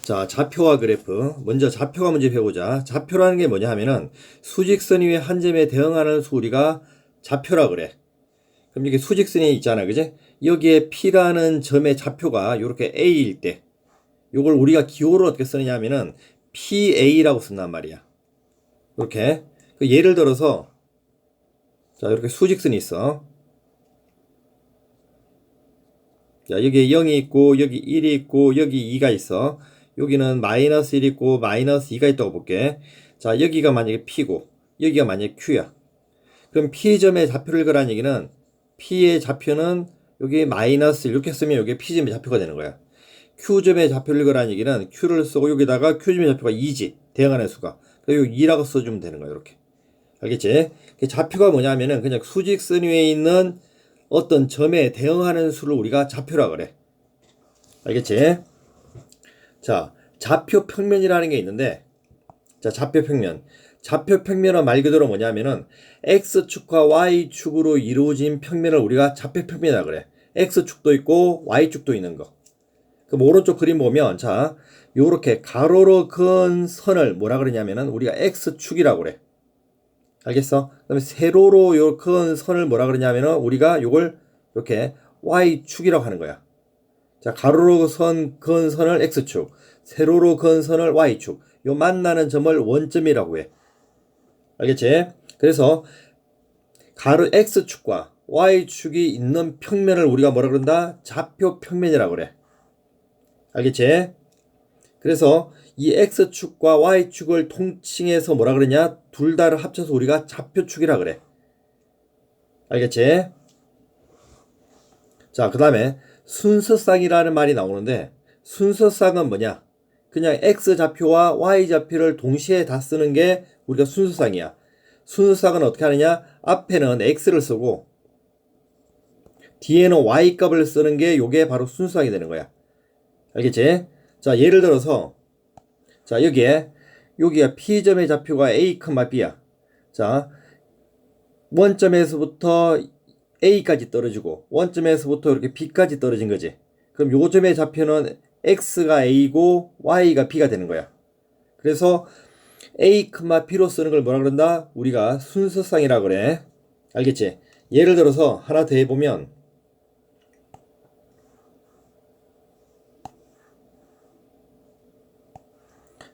자, 좌표와 그래프. 먼저 좌표가 먼저 배우자. 좌표라는 게 뭐냐 하면은 수직선 위에 한 점에 대응하는 수 우리가 좌표라 그래. 그럼 이게 수직선이 있잖아. 그지? 여기에 P라는 점의 좌표가 이렇게 A일 때 요걸 우리가 기호로 어떻게 쓰느냐 하면은 PA라고 쓴단 말이야. 이렇게. 그 예를 들어서 자, 이렇게 수직선이 있어. 자, 여기 0이 있고 여기 1이 있고 여기 2가 있어. 여기는 마이너스 1 있고 마이너스 2가 있다고 볼게. 자, 여기가 만약에 P고 여기가 만약에 Q야. 그럼 P점의 좌표를 그라는 얘기는 P의 좌표는 여기 마이너스 1 이렇게 쓰면 여기 P점의 좌표가 되는 거야. Q점의 좌표를 그라는 얘기는 Q를 쓰고 여기다가 Q점의 좌표가 2지. 대응하는 수가. 그리고 2라고 써주면 되는 거야. 이렇게. 알겠지? 좌표가 뭐냐면은 그냥 수직선 위에 있는 어떤 점에 대응하는 수를 우리가 좌표라 그래. 알겠지? 자, 좌표 평면이라는 게 있는데, 자, 좌표 평면. 좌표 평면은 말 그대로 뭐냐면은 X축과 Y축으로 이루어진 평면을 우리가 좌표 평면이라 그래. X축도 있고 Y축도 있는 거. 그럼 오른쪽 그림 보면, 자, 요렇게 가로로 그은 선을 뭐라 그러냐면은 우리가 X축이라고 그래. 알겠어? 그 다음에 세로로 요 그은 선을 뭐라 그러냐면은 우리가 요걸 이렇게 Y축이라고 하는 거야. 자, 가로로 그은 선을 X축, 세로로 그은 선을 Y축. 요 만나는 점을 원점이라고 해. 알겠지? 그래서 가로 X축과 Y축이 있는 평면을 우리가 뭐라 그런다? 좌표 평면이라고 그래. 알겠지? 그래서 이 X축과 Y축을 통칭해서 뭐라 그러냐? 둘 다를 합쳐서 우리가 좌표축이라 그래. 알겠지? 자, 그 다음에 순서쌍이라는 말이 나오는데 순서쌍은 뭐냐? 그냥 X좌표와 Y좌표를 동시에 다 쓰는 게 우리가 순서쌍이야. 순서쌍은 어떻게 하느냐? 앞에는 X를 쓰고 뒤에는 Y값을 쓰는 게 요게 바로 순서쌍이 되는 거야. 알겠지? 자, 예를 들어서 자, 여기가 P점의 좌표가 A, B야. 자, 원점에서부터 A까지 떨어지고 원점에서부터 이렇게 B까지 떨어진 거지. 그럼 요 점의 좌표는 X가 A고 Y가 B가 되는 거야. 그래서 A, B로 쓰는 걸 뭐라 그런다? 우리가 순서쌍이라 그래. 알겠지? 예를 들어서 하나 더 해보면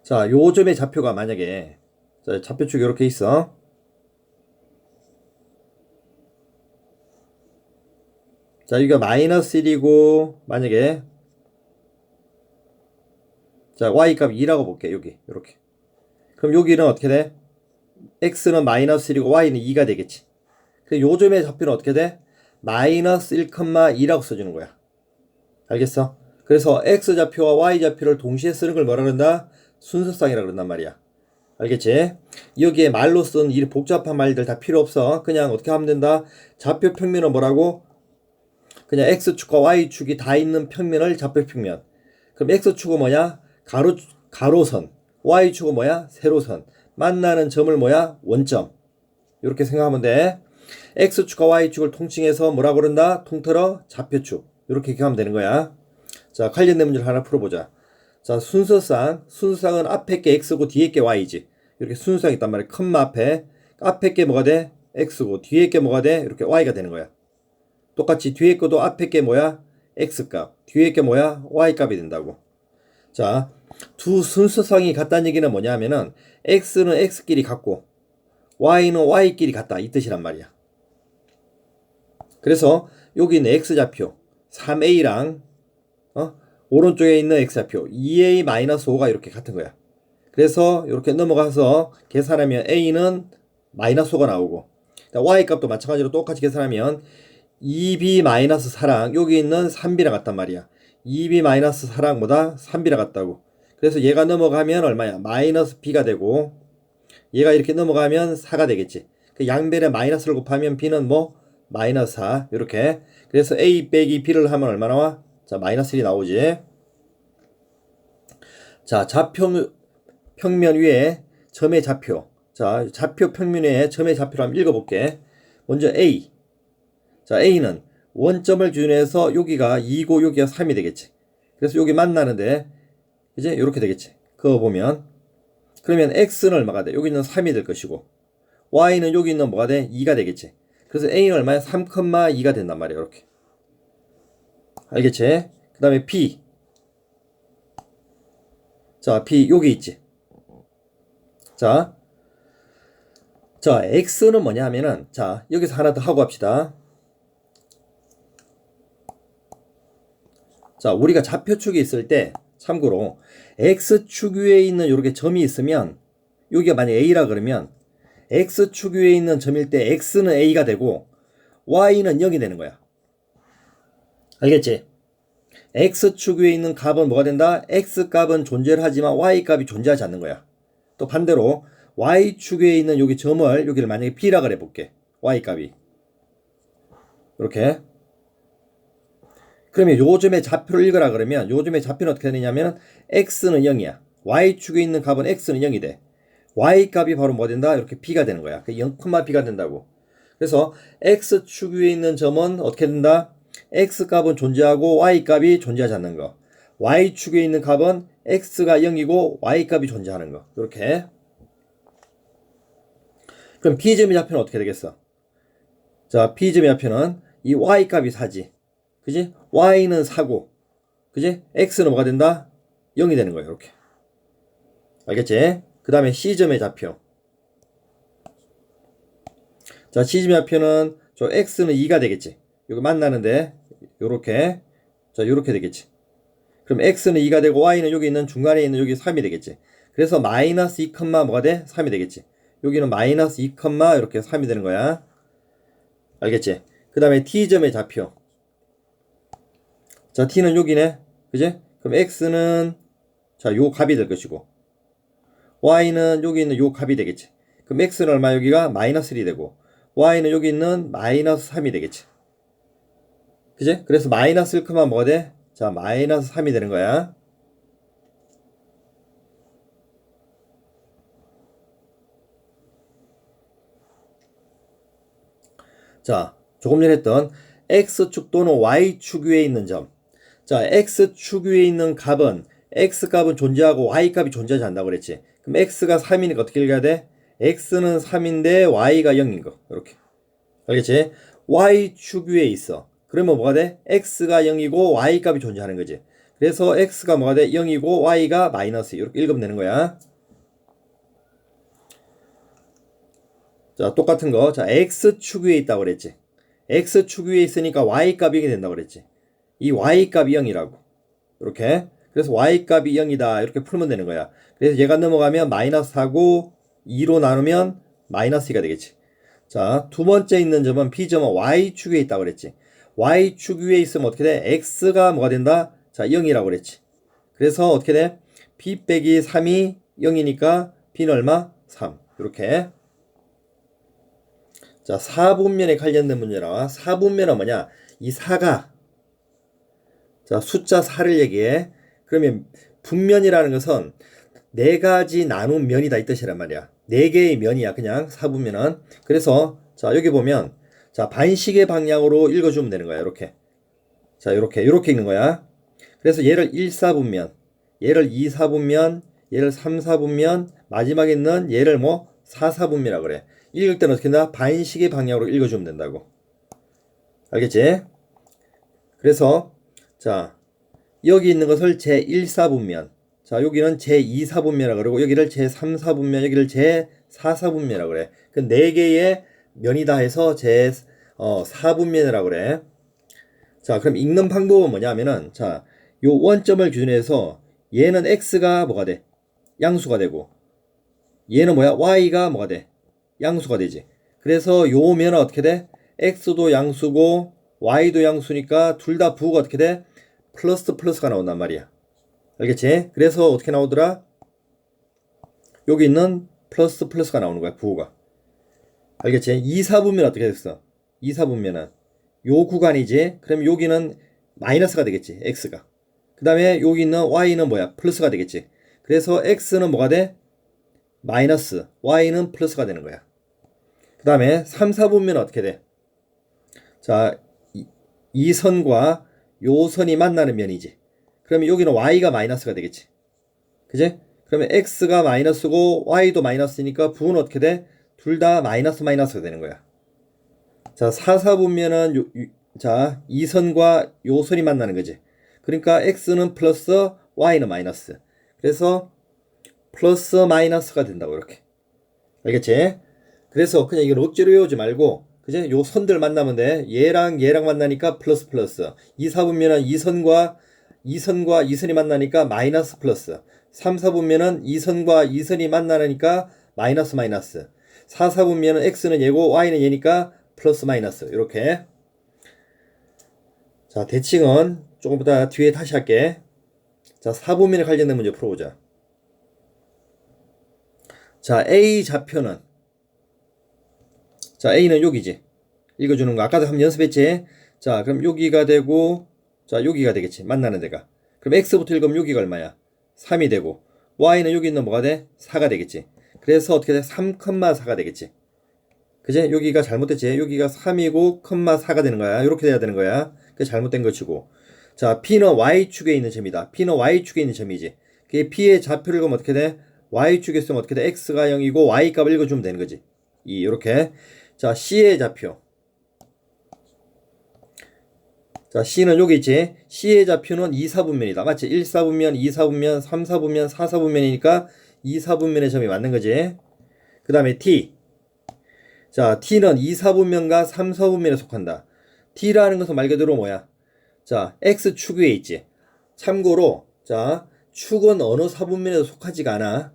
자, 요 점의 좌표가 만약에 자, 좌표축이 이렇게 있어. 자, 여기가 마이너스 1이고 만약에 자, Y값 2라고 볼게. 여기 이렇게. 그럼 여기는 어떻게 돼? X는 마이너스 1이고 Y는 2가 되겠지. 그 요점의 좌표는 어떻게 돼? 마이너스 1, 2라고 써주는 거야. 알겠어? 그래서 X좌표와 Y좌표를 동시에 쓰는 걸 뭐라 그런다? 순서쌍이라 그런단 말이야. 알겠지? 여기에 말로 쓴 이 복잡한 말들 다 필요 없어. 그냥 어떻게 하면 된다? 좌표 평면은 뭐라고? 그냥 X축과 Y축이 다 있는 평면을 좌표 평면. 그럼 X축은 뭐냐? 가로선. Y축은 뭐야? 세로선. 만나는 점을 뭐야? 원점. 이렇게 생각하면 돼. X축과 Y축을 통칭해서 뭐라고 그런다? 통틀어 좌표축. 이렇게 기억하면 되는 거야. 자, 관련된 문제를 하나 풀어보자. 자, 순서쌍은 앞에 게 X고 뒤에 게 Y지. 이렇게 순서쌍이 있단 말이야. 앞에 게 뭐가 돼? X고 뒤에 게 뭐가 돼? 이렇게 Y가 되는 거야. 똑같이 뒤에 거도 앞에 게 뭐야? X값. 뒤에 게 뭐야? Y값이 된다고. 자, 두 순서쌍이 같다는 얘기는 뭐냐 하면은 X는 X끼리 같고 Y는 Y끼리 같다. 이 뜻이란 말이야. 그래서 여기 있는 X좌표 3A랑 오른쪽에 있는 X좌표 2A-5가 이렇게 같은 거야. 그래서 이렇게 넘어가서 계산하면 A는 마이너스 5가 나오고 Y값도 마찬가지로 똑같이 계산하면 2B-4랑 여기 있는 3B랑 같단 말이야. 2B-4랑 뭐다? 3B랑 같다고. 그래서 얘가 넘어가면 얼마야? 마이너스 B가 되고 얘가 이렇게 넘어가면 4가 되겠지. 그 양변에 마이너스를 곱하면 B는 뭐? 마이너스 4 이렇게. 그래서 A 빼기 B를 하면 얼마 나와? 자, 마이너스 1이 나오지. 자, 평면 위에 점의 좌표. 자, 좌표 평면 위에 점의 좌표를 한번 읽어볼게. 먼저 A. 자, A는 원점을 기준해서 여기가 2고 여기가 3이 되겠지. 그래서 여기 만나는데 이제 이렇게 되겠지. 그거 보면 그러면 x는 얼마가 돼? 여기는 3이 될 것이고 y는 여기 있는 뭐가 돼? 2가 되겠지. 그래서 a는 얼마야? 3,2가 된단 말이야. 이렇게. 알겠지? 그 다음에 b. 자, b 여기 있지. 자, x는 뭐냐 하면은 자, 여기서 하나 더 하고 합시다. 자, 우리가 좌표축이 있을 때 참고로 x축 위에 있는 이렇게 점이 있으면 여기가 만약 a라 그러면 x축 위에 있는 점일 때 x는 a가 되고 y는 0이 되는 거야. 알겠지? x축 위에 있는 값은 뭐가 된다? x값은 존재를 하지만 y값이 존재하지 않는 거야. 또 반대로 y축 위에 있는 여기 점을 여기를 만약에 b라 그래 볼게. y값이 이렇게. 그러면 요 점의 좌표를 읽으라 그러면 요 점의 좌표는 어떻게 되냐면 x는 0이야. y축에 있는 값은 x는 0이 돼. y값이 바로 뭐 된다? 이렇게 b가 되는 거야. 0,b가 된다고. 그래서 x축 위에 있는 점은 어떻게 된다? x값은 존재하고 y값이 존재하지 않는 거. y축에 있는 값은 x가 0이고 y값이 존재하는 거. 이렇게. 그럼 b점의 좌표는 어떻게 되겠어? 자, b점의 좌표는 이 y값이 4지. 그지? y는 4고, 그지? x는 뭐가 된다? 0이 되는 거예요. 이렇게. 알겠지? 그 다음에 c점의 좌표. 자, c점의 좌표는 저 x는 2가 되겠지. 이거 만나는데 요렇게. 자, 요렇게 되겠지. 그럼 x는 2가 되고 y는 여기 있는 중간에 있는 여기 3이 되겠지. 그래서 마이너스 2, 뭐가 돼? 3이 되겠지. 여기는 마이너스 2, 이렇게 3이 되는 거야. 알겠지? 그 다음에 t점의 좌표. 자, t는 여기네. 그지? 그럼 x는 자, 요 값이 될 것이고 y는 여기 있는 요 값이 되겠지. 그럼 x는 얼마? 여기가 마이너스 1이 되고 y는 여기 있는 마이너스 3이 되겠지. 그지? 그래서 마이너스 1, 뭐가 돼? 자, 마이너스 3이 되는 거야. 자, 조금 전에 했던 x축 또는 y축 위에 있는 점. 자, x축 위에 있는 값은 x값은 존재하고 y값이 존재하지 않는다고 그랬지. 그럼 x가 3이니까 어떻게 읽어야 돼? x는 3인데 y가 0인 거. 이렇게. 알겠지? y축 위에 있어. 그러면 뭐가 돼? x가 0이고 y값이 존재하는 거지. 그래서 x가 뭐가 돼? 0이고 y가 마이너스. 이렇게 읽으면 되는 거야. 자, 똑같은 거. 자, x축 위에 있다고 그랬지. x축 위에 있으니까 y값이 0이 된다고 그랬지. 이 y값이 0이라고. 이렇게. 그래서 y값이 0이다. 이렇게 풀면 되는 거야. 그래서 얘가 넘어가면 마이너스 4고 2로 나누면 마이너스 2가 되겠지. 자, 두 번째 있는 점은 b점은 y축 위에 있다고 그랬지. y축 위에 있으면 어떻게 돼? x가 뭐가 된다? 자, 0이라고 그랬지. 그래서 어떻게 돼? b 빼기 3이 0이니까 b는 얼마? 3. 이렇게. 자, 4분면에 관련된 문제 나와. 4분면은 뭐냐? 이 4가 자, 숫자 4를 얘기해. 그러면 분면이라는 것은 네 가지 나눈 면이다 이 뜻이란 말이야. 네 개의 면이야 그냥 4분면은. 그래서 자, 여기 보면 자, 반시계 방향으로 읽어주면 되는 거야. 이렇게. 자, 이렇게 읽는 거야. 그래서 얘를 1, 4분면, 얘를 2, 4분면, 얘를 3, 4분면, 마지막에 있는 얘를 뭐 4, 4분면이라 그래. 읽을 때는 어떻게 된다? 반시계 방향으로 읽어주면 된다고. 알겠지? 그래서 자, 여기 있는 것을 제1사분면, 자, 여기는 제2사분면이라고 그러고 여기를 제3사분면, 여기를 제4사분면이라고 그래. 그 네 개의 면이다 해서 제4분면이라고 그래. 자, 그럼 읽는 방법은 뭐냐면은 자, 요 원점을 기준으로 해서 얘는 x가 뭐가 돼? 양수가 되고 얘는 뭐야? y가 뭐가 돼? 양수가 되지. 그래서 요 면은 어떻게 돼? x도 양수고 y도 양수니까 둘 다 부호가 어떻게 돼? 플러스가 나온단 말이야. 알겠지? 그래서 어떻게 나오더라? 여기 있는 플러스가 나오는 거야, 부호가. 알겠지? 2사분면 어떻게 됐어? 2사분면은 요 구간이지? 그럼 여기는 마이너스가 되겠지, x가. 그 다음에 여기 있는 y는 뭐야? 플러스가 되겠지. 그래서 x는 뭐가 돼? 마이너스, y는 플러스가 되는 거야. 그 다음에 3, 4분면 어떻게 돼? 자, 이 선과 요 선이 만나는 면이지. 그러면 여기는 y가 마이너스가 되겠지. 그지? 그러면 x가 마이너스고 y도 마이너스니까 부는 어떻게 돼? 둘 다 마이너스 마이너스가 되는 거야. 자, 사사분면은 자, 이 선과 요 선이 만나는 거지. 그러니까 x는 플러스 y는 마이너스. 그래서 플러스 마이너스가 된다고 이렇게. 알겠지? 그래서 그냥 이걸 억지로 외우지 말고 그지? 요 선들 만나면 돼. 얘랑 얘랑 만나니까 플러스 플러스. 이 사분면은 이 선과 이 선이 만나니까 마이너스 플러스. 3, 4분면은 이 선과 이 선이 만나니까 마이너스 마이너스. 4, 4분면은 x는 얘고 y는 얘니까 플러스 마이너스. 이렇게. 자, 대칭은 조금보다 뒤에 다시 할게. 자, 4분면에 관련된 문제 풀어보자. 자, A 좌표는 자, A는 여기지. 읽어주는 거 아까도 한번 연습했지. 자, 그럼 여기가 되고 자, 여기가 되겠지. 만나는 데가. 그럼 X부터 읽으면 여기가 얼마야? 3이 되고 Y는 여기 있는 뭐가 돼? 4가 되겠지. 그래서 어떻게 돼? 3,4가 되겠지. 그제? 여기가 잘못됐지. 여기가 3이고 4가 되는 거야. 이렇게 돼야 되는 거야. 그 잘못된 것이고. 자, P는 Y축에 있는 점이다. P는 Y축에 있는 점이지. 그게 P의 좌표를 그럼 어떻게 돼? Y축에 쓰면 어떻게 돼? X가 0이고 Y 값을 읽어주면 되는 거지. 이렇게. 자, C의 좌표. 자, C는 여기 있지. C의 좌표는 2, 4분면이다. 맞지? 1, 4분면, 2, 4분면, 3, 4분면, 4, 4분면이니까 2, 4분면의 점이 맞는 거지. 그 다음에 T. 자, T는 2, 4분면과 3, 4분면에 속한다. T라는 것은 말 그대로 뭐야? 자, X축 위에 있지. 참고로, 자, 축은 어느 4분면에도 속하지가 않아.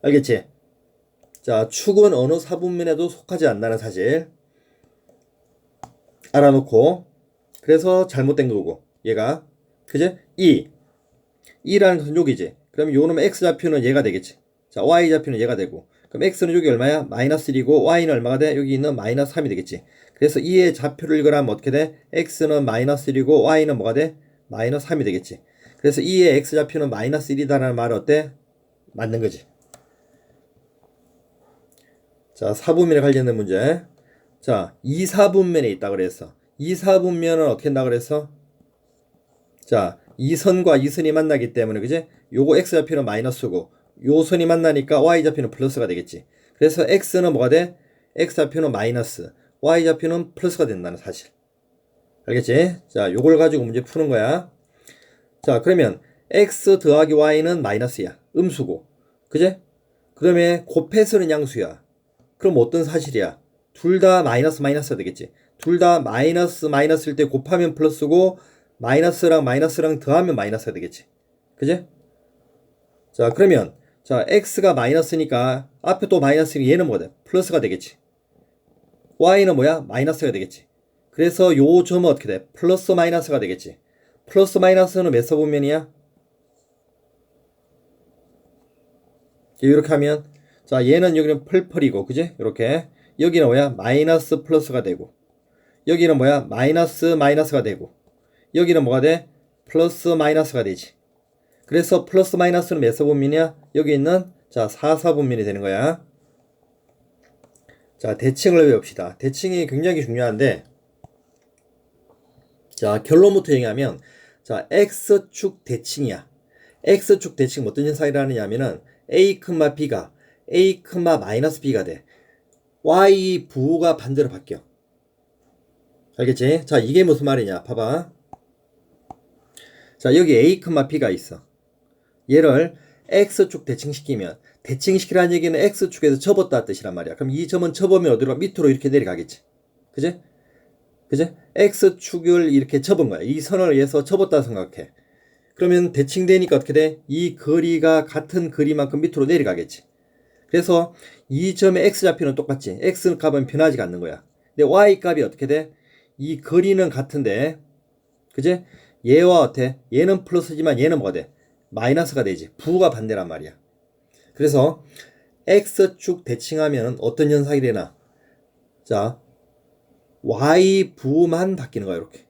알겠지? 자, 축은 어느 4분면에도 속하지 않는다는 사실. 알아놓고. 그래서 잘못된 거고, 얘가. 그지? E라는 것은 여기지. 그럼 요 놈의 X좌표는 얘가 되겠지. 자, Y좌표는 얘가 되고. 그럼 X는 여기 얼마야? 마이너스 1이고, Y는 얼마가 돼? 여기 있는 마이너스 3이 되겠지. 그래서 E의 좌표를 읽으라면 어떻게 돼? X는 마이너스 1이고, Y는 뭐가 돼? 마이너스 3이 되겠지. 그래서 E의 X좌표는 마이너스 1이다라는 말은 어때? 맞는 거지. 자, 4분면에 관련된 문제. 자, 2, 4분면에 있다 그랬어. 2, 4분면은 어떻게 한다 그랬어? 자, 이 선과 이 선이 만나기 때문에 그지? 요거 X좌표는 마이너스고 요 선이 만나니까 Y좌표는 플러스가 되겠지. 그래서 X는 뭐가 돼? X좌표는 마이너스, Y좌표는 플러스가 된다는 사실. 알겠지? 자, 요걸 가지고 문제 푸는 거야. 자, 그러면 X 더하기 Y는 마이너스야. 음수고. 그제? 그다음에 곱해서는 양수야. 그럼 어떤 사실이야? 둘 다 마이너스 마이너스가 되겠지. 둘 다 마이너스 마이너스일 때 곱하면 플러스고 마이너스랑 마이너스랑 더하면 마이너스가 되겠지. 그제? 자, 그러면 자, x가 마이너스니까 앞에 또 마이너스니까 얘는 뭐가 돼? 플러스가 되겠지. y는 뭐야? 마이너스가 되겠지. 그래서 요 점은 어떻게 돼? 플러스 마이너스가 되겠지. 플러스 마이너스는 몇 사분면이야? 이렇게 하면 자, 얘는 여기는 펄펄이고 그지? 이렇게 여기는 뭐야? 마이너스 플러스가 되고 여기는 뭐야? 마이너스 마이너스가 되고 여기는 뭐가 돼? 플러스 마이너스가 되지. 그래서 플러스 마이너스는 몇 사분면이야? 여기 있는 자, 4, 4분면이 되는 거야. 자, 대칭을 외웁시다. 대칭이 굉장히 중요한데 자, 결론부터 얘기하면 자, X축 대칭이야. X축 대칭 어떤 현상이라느냐 하면은 A, B가 A, B가 돼. Y 부호가 반대로 바뀌어. 알겠지? 자, 이게 무슨 말이냐? 봐봐. 자, 여기 A, B가 있어. 얘를 X축 대칭시키면 대칭시키라는 얘기는 X축에서 접었다 뜻이란 말이야. 그럼 이 점은 접으면 어디로? 밑으로 이렇게 내려가겠지. 그지? 그지? X축을 이렇게 접은 거야. 이 선을 위해서 접었다 생각해. 그러면 대칭되니까 어떻게 돼? 이 거리가 같은 거리만큼 밑으로 내려가겠지. 그래서 이 점의 X좌표는 똑같지. X 값은 변하지가 않는 거야. 근데 Y 값이 어떻게 돼? 이 거리는 같은데 그지? 얘와 어때? 얘는 플러스지만 얘는 뭐가 돼? 마이너스가 되지. 부호가 반대란 말이야. 그래서 X축 대칭하면 어떤 현상이 되나? 자, Y 부호만 바뀌는 거야. 이렇게.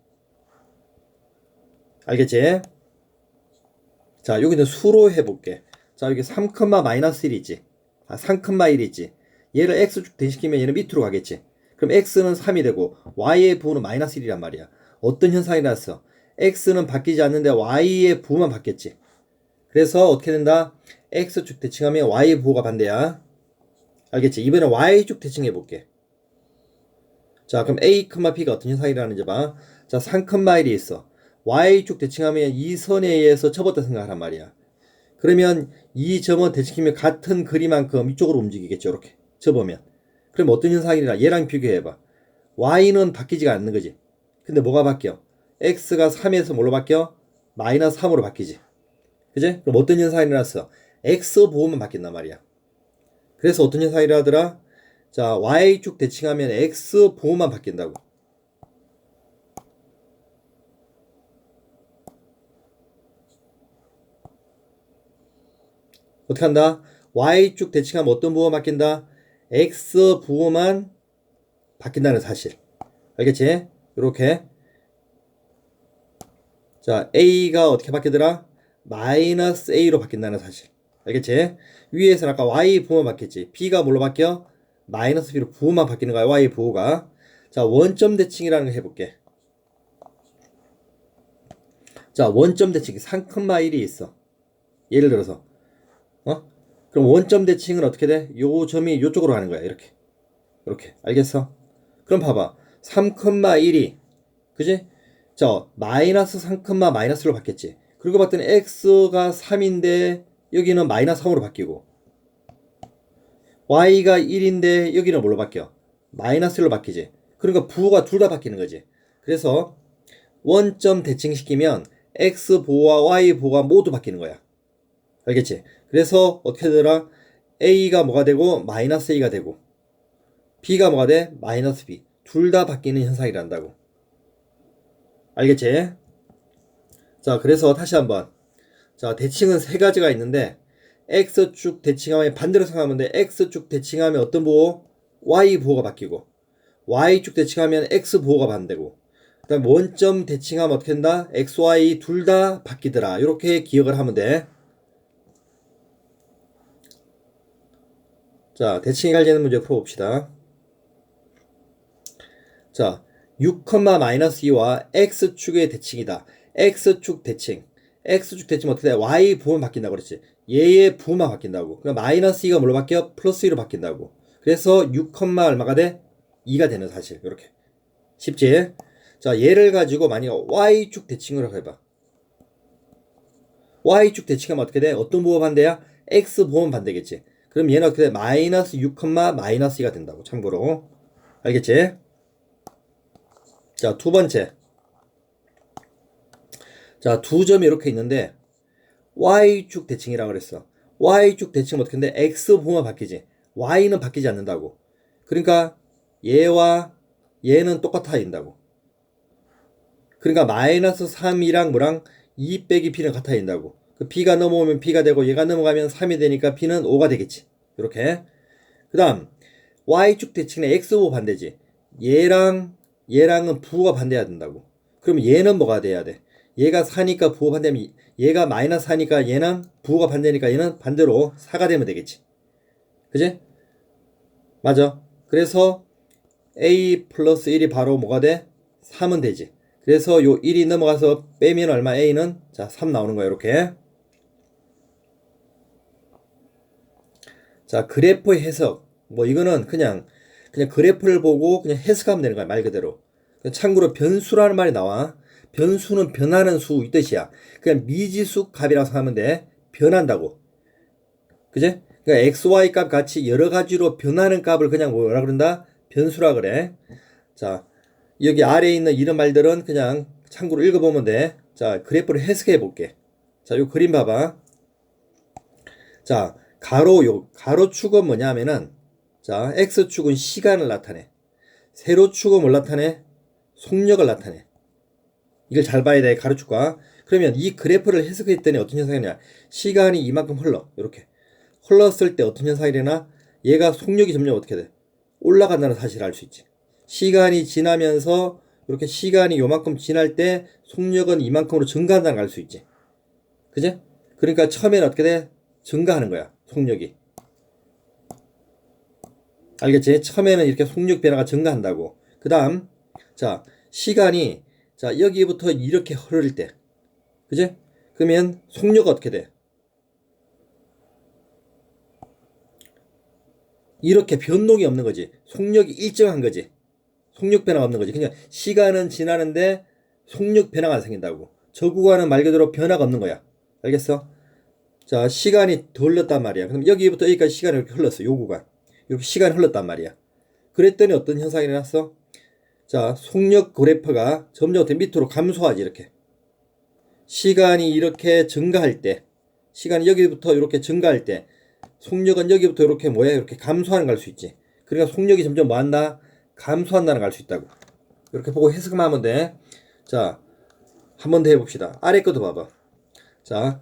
알겠지? 자, 여기는 수로 해볼게. 자, 여기 3, 마이너스 1 있지. 3,1 있지. 얘를 X축 대칭시키면 얘는 밑으로 가겠지. 그럼 X는 3이 되고 Y의 부호는 마이너스 1이란 말이야. 어떤 현상이 났어? X는 바뀌지 않는데 Y의 부호만 바뀌었지. 그래서 어떻게 된다? x축 대칭하면 y 부호가 반대야. 알겠지? 이번엔 y축 대칭해 볼게. 자, 그럼 a, p가 어떤 현상이라는지 봐. 자, 3,1이 있어. y축 대칭하면 이 선에 의해서 접었다 생각하란 말이야. 그러면 이 점은 대칭이면 같은 거리만큼 이쪽으로 움직이겠죠. 이렇게 접으면. 그럼 어떤 현상이라 얘랑 비교해봐. y는 바뀌지가 않는 거지. 근데 뭐가 바뀌어? x가 3에서 뭘로 바뀌어? 마이너스 3으로 바뀌지. 그지? 그럼 어떤 현상이 일어났어? x 부호만 바뀐단 말이야. 그래서 어떤 현상이 일어나더라? 자, y축 대칭하면 x 부호만 바뀐다고. 어떻게 한다? y축 대칭하면 어떤 부호가 바뀐다? x 부호만 바뀐다는 사실. 알겠지? 이렇게. 자, a가 어떻게 바뀌더라? 마이너스 a로 바뀐다는 사실. 알겠지? 위에서는 아까 y 부호만 바뀌었지. b가 뭘로 바뀌어? 마이너스 b로 부호만 바뀌는 거야. y 부호가. 자, 원점 대칭이라는 거 해볼게. 자, 원점 대칭 3,1이 있어. 예를 들어서. 그럼 원점 대칭은 어떻게 돼? 요 점이 요쪽으로 가는 거야. 이렇게. 이렇게. 알겠어? 그럼 봐봐. 3,1이 그지? 자, 마이너스 3, 마이너스로 바뀌었지. 그리고 봤더니 x가 3인데 여기는 마이너스 3으로 바뀌고 y가 1인데 여기는 뭘로 바뀌어? 마이너스 1로 바뀌지. 그러니까 부호가 둘 다 바뀌는 거지. 그래서 원점 대칭시키면 x 부호와 y 부호가 모두 바뀌는 거야. 알겠지? 그래서 어떻게 되더라? a가 뭐가 되고 마이너스 a가 되고 b가 뭐가 돼? 마이너스 b. 둘 다 바뀌는 현상이란다고. 알겠지? 자, 그래서 다시 한번. 자, 대칭은 세 가지가 있는데 x축 대칭하면 반대로 생각하면 돼. x축 대칭하면 어떤 부호? y 부호가 바뀌고 y축 대칭하면 x 부호가 반대고 그 다음 원점 대칭하면 어떻게 된다? x, y 둘 다 바뀌더라. 이렇게 기억을 하면 돼. 자, 대칭이 갈리는 문제 풀어봅시다. 자, 6,-2와 x축의 대칭이다. x축 대칭. x축 대칭 어떻게 돼? y 부호만 바뀐다고 그랬지. 얘의 부호만 바뀐다고. 그럼 마이너스 2가 뭘로 바뀌어? 플러스 2로 바뀐다고. 그래서 6, 얼마가 돼? 2가 되는 사실. 이렇게. 쉽지? 자, 얘를 가지고 만약 y축 대칭을 해봐. y축 대칭하면 어떻게 돼? 어떤 부호 반대야? x 부호만 반대겠지. 그럼 얘는 어떻게 돼? 마이너스 6, 마이너스 2가 된다고. 참고로. 알겠지? 자, 두 번째. 자, 두 점이 이렇게 있는데 y축 대칭이라고 그랬어. y축 대칭은 어떻게 된대? x 부호만 바뀌지. y는 바뀌지 않는다고. 그러니까 얘와 얘는 똑같아 인다고. 그러니까 마이너스 3이랑 뭐랑 2 빼기 b는 같아 인다고. 그 b가 넘어오면 b가 되고 얘가 넘어가면 3이 되니까 b는 5가 되겠지. 이렇게. 그 다음 y축 대칭은 x부호 반대지. 얘랑은 부호가 반대해야 된다고. 그럼 얘는 뭐가 돼야 돼? 얘가 4니까 부호 반대면 얘가 마이너스 4니까 얘는 부호가 반대니까 얘는 반대로 4가 되면 되겠지. 그지? 맞아. 그래서 a 플러스 1이 바로 뭐가 돼? 3은 되지. 그래서 요 1이 넘어가서 빼면 얼마? a는 자 3 나오는 거야. 이렇게. 자, 그래프의 해석. 뭐 이거는 그냥 그래프를 보고 그냥 해석하면 되는 거야. 말 그대로. 참고로 변수라는 말이 나와. 변수는 변하는 수 이 뜻이야. 그냥 미지수 값이라고 생각하면 돼. 변한다고. 그지? 그러니까 x, y 값 같이 여러 가지로 변하는 값을 그냥 뭐라 그런다? 변수라 그래. 자, 여기 아래에 있는 이런 말들은 그냥 참고로 읽어보면 돼. 자, 그래프를 해석해 볼게. 자, 요 그림 봐봐. 자, 가로축은 뭐냐면은 자, x축은 시간을 나타내. 세로축은 뭘 나타내? 속력을 나타내. 이걸 잘 봐야 돼. 가로축과. 그러면 이 그래프를 해석했더니 어떤 현상이 냐 시간이 이만큼 흘러. 이렇게. 흘렀을 때 어떤 현상이 되나? 얘가 속력이 점점 어떻게 돼? 올라간다는 사실을 알 수 있지. 시간이 지나면서 이렇게 시간이 요만큼 지날 때 속력은 이만큼으로 증가한다는 걸 알 수 있지. 그지? 그러니까 처음에는 어떻게 돼? 증가하는 거야. 속력이. 알겠지? 처음에는 이렇게 속력 변화가 증가한다고. 그 다음, 자, 시간이, 자, 여기부터 이렇게 흐를 때. 그지? 그러면 속력은 어떻게 돼? 이렇게 변동이 없는 거지. 속력이 일정한 거지. 속력 변화가 없는 거지. 그냥 시간은 지나는데 속력 변화가 안 생긴다고. 저 구간은 말 그대로 변화가 없는 거야. 알겠어? 자, 시간이 더 흘렀단 말이야. 그럼 여기부터 여기까지 시간이 이렇게 흘렀어. 요 구간. 이렇게 시간이 흘렀단 말이야. 그랬더니 어떤 현상이 일어났어? 자, 속력 그래프가 점점 밑으로 감소하지, 이렇게. 시간이 이렇게 증가할 때, 시간이 여기부터 이렇게 증가할 때, 속력은 여기부터 이렇게 뭐야? 이렇게 감소하는 걸 알 수 있지. 그러니까 속력이 점점 뭐 한다? 감소한다는 걸 알 수 있다고. 이렇게 보고 해석만 하면 돼. 자, 한 번 더 해봅시다. 아래 것도 봐봐. 자,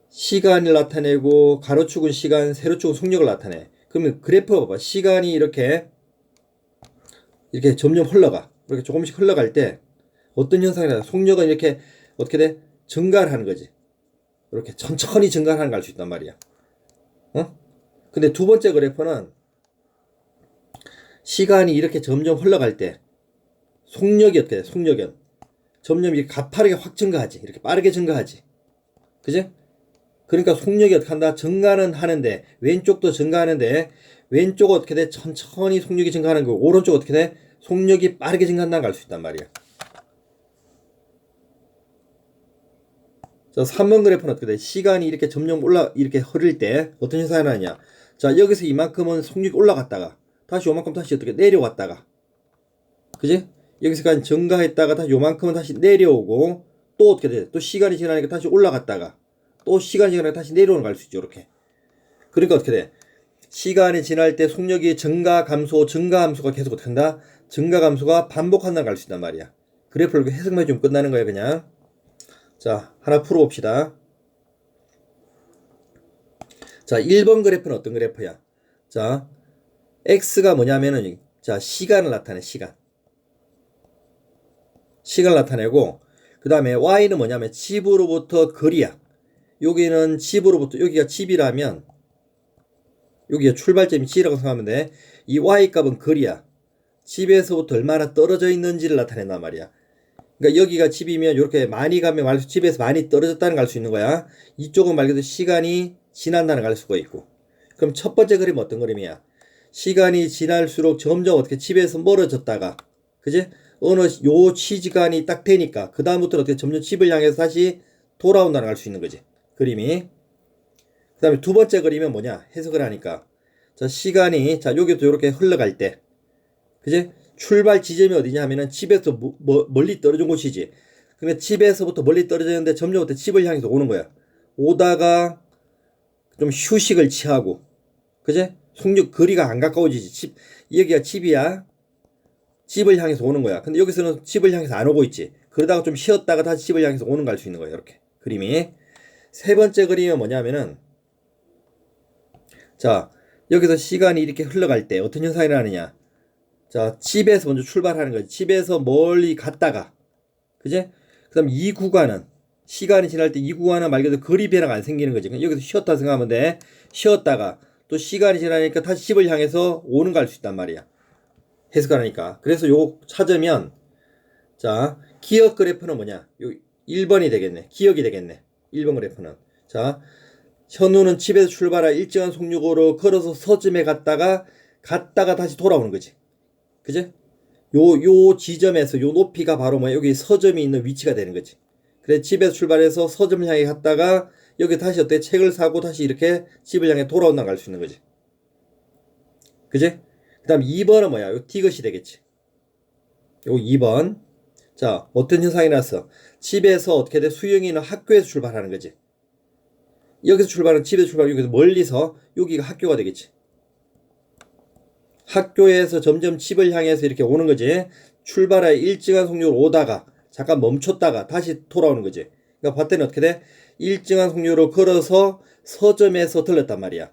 시간을 나타내고, 가로축은 시간, 세로축은 속력을 나타내. 그러면 그래프 봐봐. 시간이 이렇게 점점 흘러가. 이렇게 조금씩 흘러갈 때, 어떤 현상이 나타나? 속력은 이렇게, 어떻게 돼? 증가를 하는 거지. 이렇게 천천히 증가를 하는 걸 알 수 있단 말이야. 어? 근데 두 번째 그래프는 시간이 이렇게 점점 흘러갈 때 속력이 어떻게 돼? 속력은 점점 이렇게 가파르게 확 증가하지. 이렇게 빠르게 증가하지. 그지? 그러니까 속력이 어떻게 한다? 증가는 하는데 왼쪽도 증가하는데 왼쪽 어떻게 돼? 천천히 속력이 증가하는 거고 오른쪽 어떻게 돼? 속력이 빠르게 증가한다는 걸 알 수 있단 말이야. 자, 3번 그래프는 어떻게 돼? 시간이 이렇게 점점 이렇게 흐를 때 어떤 현상이 나느냐? 자, 여기서 이만큼은 속력이 올라갔다가 다시 요만큼 다시 어떻게 내려왔다가 그지? 여기서까지 증가했다가 다시 요만큼은 다시 내려오고 또 어떻게 돼? 또 시간이 지나니까 다시 올라갔다가 또 시간이 지나니까 다시 내려오는 걸 알 수 있죠. 이렇게. 그러니까 어떻게 돼? 시간이 지날 때 속력이 증가 감소 증가 함수가 계속 어떻게 한다? 증가 감소가 반복한다는 걸 알 수 있단 말이야. 그래프를 해석만 해주면 끝나는 거예요. 그냥. 자, 하나 풀어봅시다. 자, 1번 그래프는 어떤 그래프야? 자, x가 뭐냐면은 자, 시간을 나타내. 시간을 나타내고 그 다음에 y는 뭐냐면 집으로부터 거리야. 여기는 집으로부터 여기가 집이라면 여기가 출발점이 g라고 생각하면 돼. 이 y 값은 거리야. 집에서부터 얼마나 떨어져 있는지를 나타낸단 말이야. 그러니까 여기가 집이면 이렇게 많이 가면 말해서 집에서 많이 떨어졌다는 걸 알 수 있는 거야. 이쪽은 말 그대로 시간이 지난다는 걸 알 수가 있고. 그럼 첫 번째 그림은 어떤 그림이야? 시간이 지날수록 점점 어떻게 집에서 멀어졌다가 그지? 어느 요 시간이 딱 되니까 그 다음부터 어떻게 점점 집을 향해서 다시 돌아온다는 걸 알 수 있는 거지. 그림이. 그 다음에 두 번째 그림은 뭐냐? 해석을 하니까 자, 시간이 자 여기도 이렇게 흘러갈 때 그지? 출발 지점이 어디냐 하면은 집에서 멀리 떨어진 곳이지. 근데 집에서부터 멀리 떨어졌는데 점점부터 집을 향해서 오는 거야. 오다가 좀 휴식을 취하고, 그지? 속력 거리가 안 가까워지지. 여기가 집이야. 집을 향해서 오는 거야. 근데 여기서는 집을 향해서 안 오고 있지. 그러다가 좀 쉬었다가 다시 집을 향해서 오는 걸 알 수 있는 거야. 이렇게 그림이. 세 번째 그림은 뭐냐면은 자 여기서 시간이 이렇게 흘러갈 때 어떤 현상이 일어나느냐. 자, 집에서 먼저 출발하는 거지. 집에서 멀리 갔다가, 그지? 그 다음 이 구간은, 시간이 지날 때 이 구간은 말 그대로 거리 변화가 안 생기는 거지. 그냥 여기서 쉬었다 생각하면 돼. 쉬었다가, 또 시간이 지나니까 다시 집을 향해서 오는 걸 알 수 있단 말이야. 해석하니까. 그래서 요거 찾으면, 자, 기억 그래프는 뭐냐? 요 1번이 되겠네. 기억이 되겠네. 1번 그래프는. 자, 현우는 집에서 출발하 일정한 속력으로 걸어서 서점에 갔다가 다시 돌아오는 거지. 그지? 요 지점에서 요 높이가 바로 뭐야? 여기 서점이 있는 위치가 되는 거지. 그래, 집에서 출발해서 서점을 향해 갔다가 여기 다시 어때? 책을 사고 다시 이렇게 집을 향해 돌아온다고 알 수 있는 거지. 그지? 그 다음 2번은 뭐야? 요 T것이 되겠지. 요 2번. 자, 어떤 현상이 났어? 집에서 어떻게 돼? 수영이는 학교에서 출발하는 거지. 여기서 출발은 집에서 출발, 여기서 멀리서 여기가 학교가 되겠지. 학교에서 점점 집을 향해서 이렇게 오는 거지. 출발해 일정한 속력으로 오다가 잠깐 멈췄다가 다시 돌아오는 거지. 그러니까 봤더니 어떻게 돼? 일정한 속력으로 걸어서 서점에서 들렸단 말이야.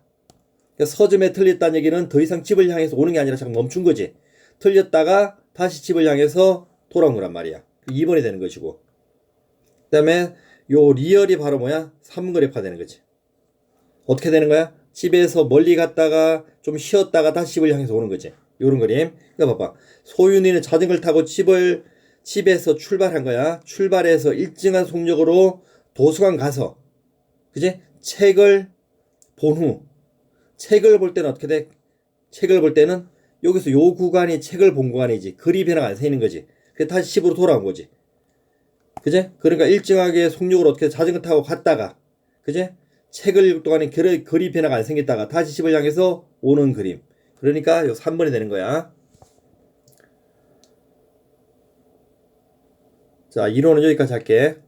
그러니까 서점에 들렸다는 얘기는 더 이상 집을 향해서 오는 게 아니라 잠깐 멈춘 거지. 들렸다가 다시 집을 향해서 돌아온 거란 말이야. 2번이 되는 것이고. 그 다음에 요 리얼이 바로 뭐야? 3그래프가 되는 거지. 어떻게 되는 거야? 집에서 멀리 갔다가 좀 쉬었다가 다시 집을 향해서 오는 거지. 요런 그림. 이거 봐봐. 소윤이는 자전거를 타고 집에서 출발한 거야. 출발해서 일정한 속력으로 도서관 가서, 그지? 책을 본 후, 책을 볼 때는 어떻게 돼? 책을 볼 때는 여기서 요 구간이 책을 본 구간이지 그리 변화가 안 생기는 거지. 그래서 다시 10으로 돌아온 거지. 그제? 그러니까 일정하게 속력으로 어떻게 자전거 타고 갔다가 그제? 책을 읽을 동안에 거리 변화가 안 생겼다가 다시 10을 향해서 오는 그림. 그러니까 요 3번이 되는 거야. 자, 이론은 여기까지 할게.